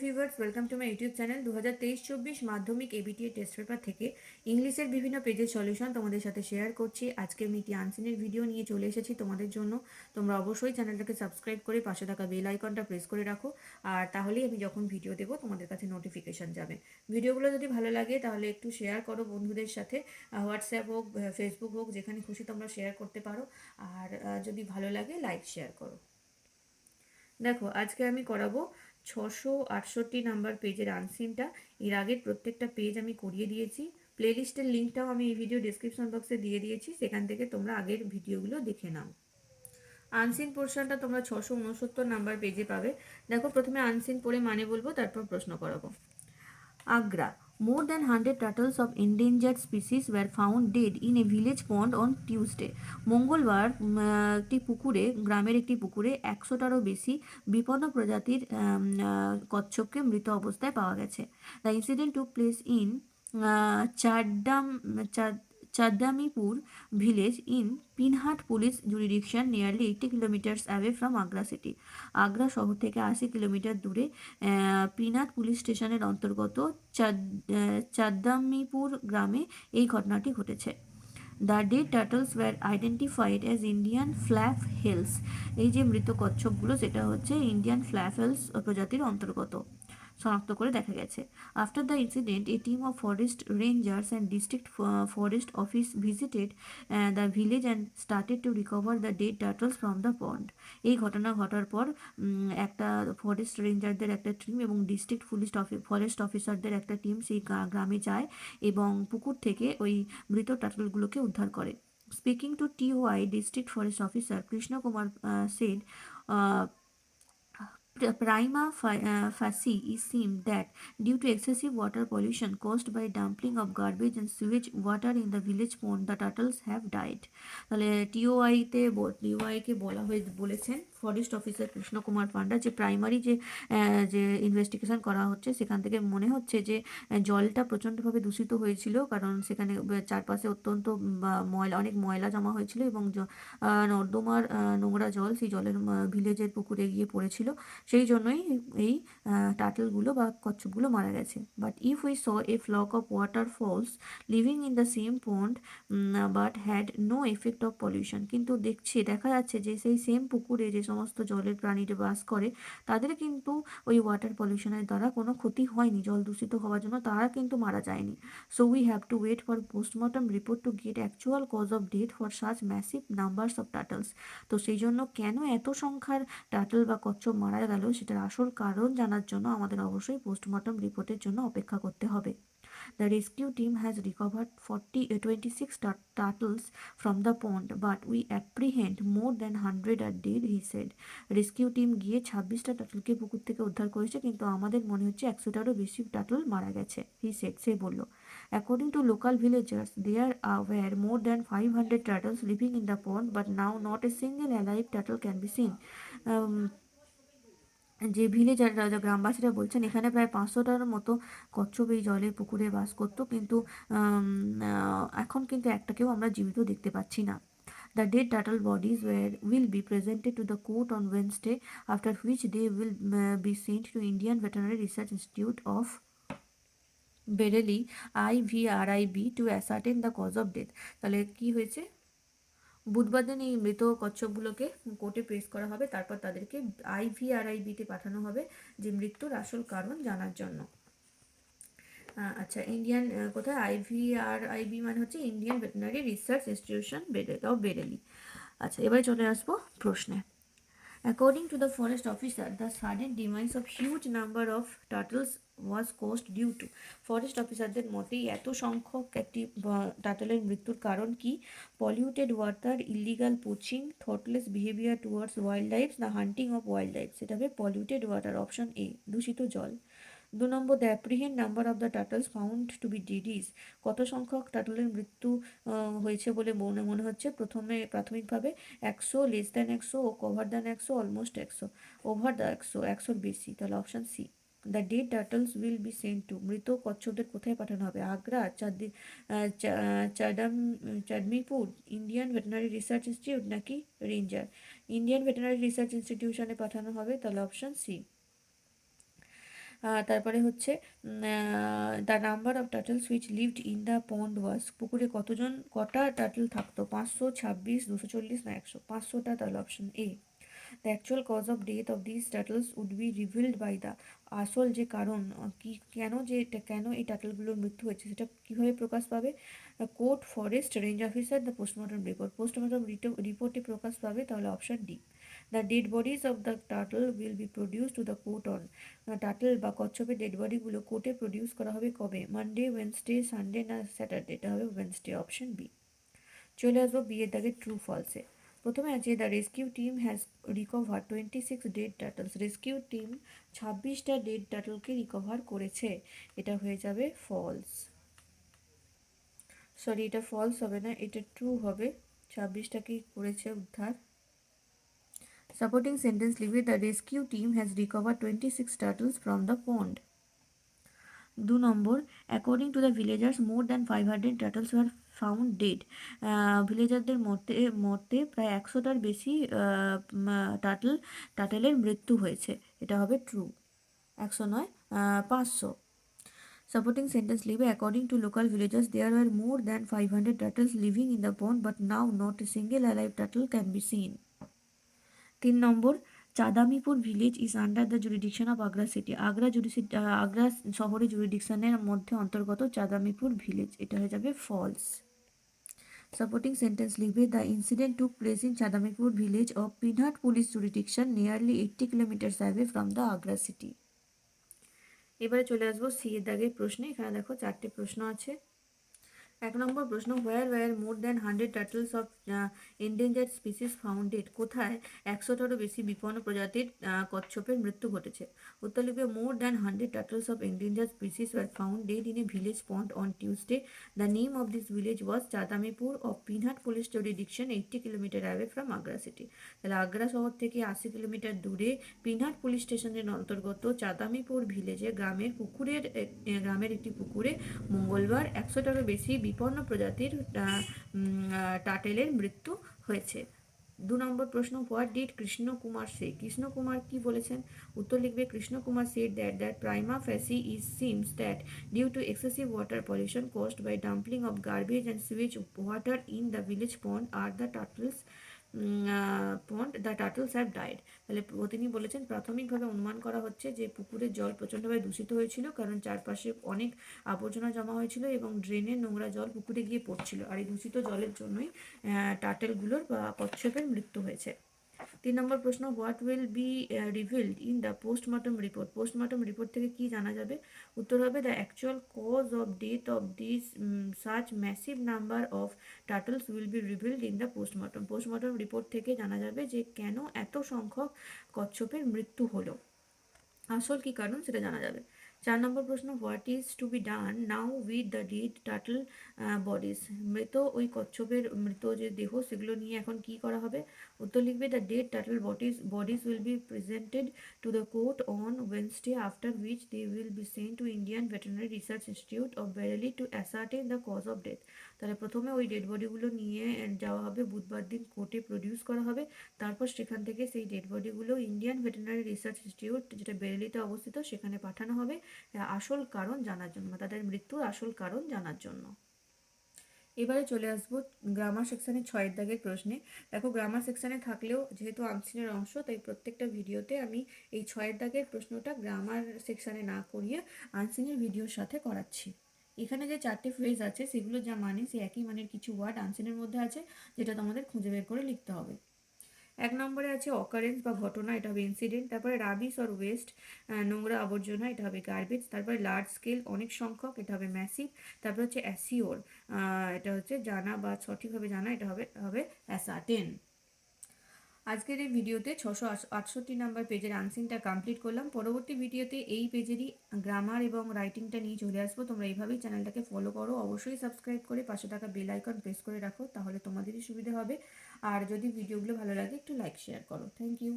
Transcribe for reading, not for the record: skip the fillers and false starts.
Viewers, welcome to my YouTube channel. 2023-24 মাধ্যমিক ABTA test paper থেকে ইংলিশের বিভিন্ন পেজের সলিউশন তোমাদের সাথে শেয়ার করছি। আজকে আমি একটি আনসিনের ভিডিও নিয়ে চলে এসেছি তোমাদের জন্য। তোমরা অবশ্যই চ্যানেলটাকে সাবস্ক্রাইব করে পাশে থাকা বেল আইকনটা প্রেস করে রাখো, আর তাহলেই আমি যখন ভিডিও দেবো তোমাদের কাছে নোটিফিকেশান যাবে। ভিডিওগুলো যদি ভালো লাগে তাহলে একটু শেয়ার করো বন্ধুদের সাথে, হোয়াটসঅ্যাপ হোক, ফেসবুক হোক, যেখানে খুশি তোমরা শেয়ার করতে পারো। আর যদি ভালো লাগে লাইক শেয়ার করো। দেখো, আজকে আমি করাবো 668 নাম্বার পেজের আনসিনটা। এর আগের প্রত্যেকটা পেজ আমি করিয়ে দিয়েছি। প্লেলিস্টের লিঙ্কটাও আমি এই ভিডিও ডিসক্রিপশন বক্সে দিয়ে দিয়েছি, সেখান থেকে তোমরা আগের ভিডিওগুলো দেখে নাও। আনসিন পোর্শনটা তোমরা 669 নাম্বার পেজে পাবে। দেখো, প্রথমে আনসিন পড়ে মানে বলবো, তারপর প্রশ্ন করাবো। Agra. More than 100 turtles of endangered species were found dead in a village pond on Tuesday. মঙ্গলবার একটি পুকুরে, গ্রামের একটি পুকুরে 100টারও বেশি বিপন্ন প্রজাতির কচ্ছপকে মৃত অবস্থায় পাওয়া গেছে। The incident took place in Chaddamipur village in Pinhat police jurisdiction nearly 80 kilometres away from Agra city. Agra শহর থেকে 80 কিলোমিটার দূরে পিনাট পুলিশ স্টেশনের অন্তর্গত চাদ্দামিপুর গ্রামে এই ঘটনাটি ঘটেছে। The dead turtles were identified as Indian flapshells. এই যে মৃত কচ্ছপগুলো, সেটা হচ্ছে ইন্ডিয়ান ফ্ল্যাপ হেলস প্রজাতির অন্তর্গত শনাক্ত করে দেখা গেছে। After the incident A team of forest rangers and district forest office visited the village and started to recover the dead turtles from the পন্ড। এই ঘটনা ঘটার পর একটা ফরেস্ট রেঞ্জারদের একটা টিম এবং ডিস্ট্রিক্ট ফরেস্ট অফিসারদের একটা টিম সেই গ্রামে যায় এবং পুকুর থেকে ওই মৃত টার্টলগুলোকে উদ্ধার করে। Speaking two TOI district forest officer Krishna Kumar said, prima facie it seemed that due to excessive water pollution caused by dumping of garbage and sewage water in the village pond, the turtles have died. তাহলে টিওআইকে বলেছেন forest officer Krishna Kumar পান্ডা যে primary যে investigation করা হচ্ছে সেখান থেকে মনে হচ্ছে যে জলটা প্রচণ্ডভাবে দূষিত হয়েছিল, কারণ সেখানে চারপাশে অত্যন্ত অনেক ময়লা জমা হয়েছিল এবং নর্দমার নোংরা জল সেই জলের ভিলেজের পুকুরে গিয়ে পড়েছিল। সেই জন্যই এই টার্টলগুলো বা কচ্ছপগুলো মারা গেছে। But if we saw a flock of water fowls living in the same pond but had no effect of pollution, কিন্তু দেখা যাচ্ছে যে সেই সেম পুকুরে যে সমস্ত জলের প্রাণীরা বাস করে তাদের কিন্তু ওই ওয়াটার পলিউশনের দ্বারা কোনো ক্ষতি হয়নি, জল দূষিত হওয়ার জন্য তারা কিন্তু মারা যায়নি। So we have to wait for postmortem report to get actual cause of death for such massive numbers of turtles. তো সেই জন্য কেন এত সংখ্যার টার্টল বা কচ্ছপ মারা গেল সেটার আসল কারণ জানার জন্য আমাদের অবশ্যই পোস্টমর্টম রিপোর্টের জন্য অপেক্ষা করতে হবে। The rescue team has recovered 26 turtles from the pond, but we apprehend more than 100 are dead, he said. Rescue team গিয়ে 26টা টাটলকে পুকুর থেকে উদ্ধার করেছে, কিন্তু আমাদের মনে হচ্ছে 100টারও বেশি টাটল মারা গেছে, সে বলল। According to local villagers, there were more than 500 turtles living in the pond, but now not a single alive turtle can be seen. যে ভিলেজাররা, গ্রামবাসীরা বলছেন এখানে প্রায় 500টার মতো কচ্ছপ এই জলের পুকুরে বাস করতো, কিন্তু এখন কিন্তু একটাকেও আমরা জীবিত দেখতে পাচ্ছি না। The dead turtle bodies will be presented to the court on Wednesday, after which they will be sent to Indian Veterinary Research Institute of Bareilly IVRIB to ascertain the cause of death. তাহলে কি হয়েছে, বুধবার দিন এই মৃত কচ্ছপগুলোকে কোর্টে পেশ করা হবে, তারপর তাদেরকে IVRIBতে পাঠানো হবে যে মৃত্যুর আসল কারণ জানার জন্য। আচ্ছা, ইন্ডিয়ান কোথায় IVRIB মানে হচ্ছে Indian veterinary research institution of Bareilly. আচ্ছা, এবারে চলে আসবো প্রশ্নে। According to the forest officer, the sudden demise of huge number of turtles was caused due to, forest অফিসারদের মতেই এত সংখ্যক একটি টার্টলের মৃত্যুর কারণ কি? Polluted water, illegal poaching, thoughtless behaviour towards wild life, না হান্টিং অফ ওয়াইল্ড লাইফ। সেটা হবে পলিউটেড ওয়াটার, অপশন এ, দূষিত জল। 2 নম্বর, the apprehend number of the turtles found to be dead is, কত সংখ্যক টার্টলের মৃত্যু হয়েছে বলে মনে হচ্ছে? প্রাথমিকভাবে 100, লেস দ্যান 100, ও over than 100, almost 100, over the 100 বেশি, তাহলে option C. The dead turtles will be sent to, মৃত কচ্ছপদের কোথায় পাঠানো হবে? Agra, Chandmipur, Indian veterinary research institute নাকি রেঞ্জার? ইন্ডিয়ান ভেটেরিনারি রিসার্চ ইনস্টিটিউশনে পাঠানো হবে, তাহলে অপশন সি। তারপরে হচ্ছে the number of turtles which lived in the pond was, পুকুরে কটা টার্টল থাকতো, 500, 26, 240 না 100, 500টা, তাহলে option A. The actual cause of death of this turtles would be revealed by the, আসল যে কারণ কি কেন এই টার্টলগুলোর মৃত্যু হয়েছে সেটা কীভাবে প্রকাশ পাবে, court, forest, range officer, the postmortem report, post-mortem রিপোর্টে প্রকাশ পাবে, তাহলে option D. The dead bodies of the turtle will be produce two the court on, turtle বা কচ্ছপের ডেড বডিগুলো কোর্টে প্রডিউস করা হবে কবে, মানডে, ওয়েনসডে, সানডে না স্যাটারডে, এটা হবে ওয়েনসডে, অপশন বি। চলে আসবো বিয়ের দাগে ট্রু ফলসে। প্রথমে আছে the rescue team has recover 26 dead turtles, rescue team 26টা ডেড টার্টলকে রিকভার করেছে, এটা হয়ে যাবে ফলস। সরি, এটা ফলস হবে না, এটা ট্রু হবে, 26টাকেই করেছে উদ্ধার। সাপোর্টিং সেন্টেন্স লিখবে the rescue team has recover 26 turtles from the pond. 2 নম্বর, according to the villagers more than 500 turtles were found dead, ভিলেজারদের মতে প্রায় 100টার বেশি টার্টলের মৃত্যু হয়েছে, এটা হবে ট্রু। 100 নয়, 500। সাপোর্টিং সেন্টেন্স লিখবে according to local villagers there were more than 500 turtles living in the pond but now not a single alive turtle can be seen. 3 নম্বর, Chandamipur village is under the jurisdiction of Agra city, Agra শহরের জুরিডিকশনের মধ্যে অন্তর্গত Chandamipur village, এটা হয়ে যাবে false. Supporting sentence লিখবে the incident took place in Chandamipur village of Pinhat police jurisdiction nearly 80 kilometre away from the Agra city. এবারে চলে আসবো সি এর দাগের প্রশ্নে। এখানে দেখো 4টে প্রশ্ন আছে। 1 নম্বর প্রশ্ন, where more than 100 turtles of endangered species founded, কোথায় 100টারও বেশি বিপন্ন প্রজাতির কচ্ছপের মৃত্যু ঘটেছে। উত্তর লিখবে more than 100 turtles of endangered species were found dead in a village pond on Tuesday. The name of this village was Chandamipur of Pinhat police jurisdiction 80 kilometre away from Agra city. তাহলে আগ্রা শহর থেকে 80 কিলোমিটার দূরে পিনহাট পুলিশ স্টেশনের অন্তর্গত চাঁদামিপুর ভিলেজে গ্রামের একটি পুকুরে মঙ্গলবার 100টারও বেশি বিপন্ন প্রজাতির টার্টলের মৃত্যু হয়েছে। 2 নম্বর প্রশ্ন, what did Krishna Kumar say, Krishna Kumar কি বলেছেন। উত্তর লিখবে Krishna Kumar said that prima facie is seems that due to excessive water pollution caused by dumpling of garbage and sewage water in the village pond আর দ্য টার্টলস হ্যাভ ডাইড। তাহলে তিনি বলেছেন প্রাথমিকভাবে অনুমান করা হচ্ছে যে পুকুরের জল প্রচণ্ডভাবে দূষিত হয়েছিল, কারণ চারপাশে অনেক আবর্জনা জমা হয়েছিল এবং ড্রেনের নোংরা জল পুকুরে গিয়ে পড়ছিল, আর এই দূষিত জলের জন্যই টার্টলগুলোর বা কচ্ছপের মৃত্যু হয়েছে। 3 নম্বর প্রশ্ন, what will be revealed in the postmortem report, postmortem report থেকে কি জানা যাবে। উত্তর হবে the actual cause of death of this such massive number of turtles will be revealed in the postmortem, postmortem report থেকে জানা যাবে যে কেন এত সংখ্যক কচ্ছপের মৃত্যু হলো, আসল কি কারণ সেটা জানা যাবে। 4 নম্বর প্রশ্ন, what is to be done now with the dead turtle bodies, ওই কচ্ছপের মৃত যে দেহ সেগুলো নিয়ে এখন কি করা হবে। উত্তর লিখবে the dead turtle bodies will be presented to the court on Wednesday after which they will be sent to Indian veterinary research Institute of Bareilly to ascertain the cause of death. তাহলে প্রথমে ওই ডেড বডিগুলো নিয়ে যাওয়া হবে, বুধবার দিন কোর্টে produce করা হবে, তারপর সেখান থেকে সেই ডেড বডিগুলো ইন্ডিয়ান ভেটেরিনারি রিসার্চ ইনস্টিটিউট যেটা বেরেলিতে অবস্থিত সেখানে পাঠানো হবে আসল কারণ জানার জন্য, তাদের মৃত্যুর আসল কারণ জানার জন্য। এবারে চলে আসবো গ্রামার সেকশানে 6 দাগের প্রশ্নে। দেখো গ্রামার সেকশানে থাকলেও যেহেতু আনসিনের অংশ তাই প্রত্যেকটা ভিডিওতে আমি এই 6 দাগের প্রশ্নটা গ্রামার সেকশানে না করিয়ে আনসিনের ভিডিওর সাথে করাচ্ছি। এখানে যে 4টে ফ্রেজ আছে সেগুলো যা মানে সেই একই মানের কিছু ওয়ার্ড আনসিনের মধ্যে আছে, যেটা তোমাদের খুঁজে বের করে লিখতে হবে। 1 নম্বরে আছে অকারেন্স বা ঘটনা, এটা হবে ইনসিডেন্ট। তারপরে রাবিশ অর ওয়েস্ট, নোংরা আবর্জনা, এটা হবে গার্বেজ। তারপরে লার্জ স্কেল, অনেক সংখ্যক, এটা হবে ম্যাসিভ। তারপরে হচ্ছে অ্যাসিওর, এটা হচ্ছে জানা বা সঠিকভাবে জানা, এটা হবে অ্যাসার্টেন। আজকের এই ভিডিওতে 668 নাম্বার পেজের আনসিনটা কমপ্লিট করলাম। পরবর্তী ভিডিওতে এই পেজেরই গ্রামার এবং রাইটিংটা নিয়ে চলে আসবো। তোমরা এইভাবেই চ্যানেলটাকে ফলো করো, অবশ্যই সাবস্ক্রাইব করে পাশে থাকা বেল আইকন প্রেস করে রাখো, তাহলে তোমাদেরই সুবিধা হবে। আর যদি ভিডিওগুলো ভালো লাগে একটু লাইক শেয়ার করো। Thank you.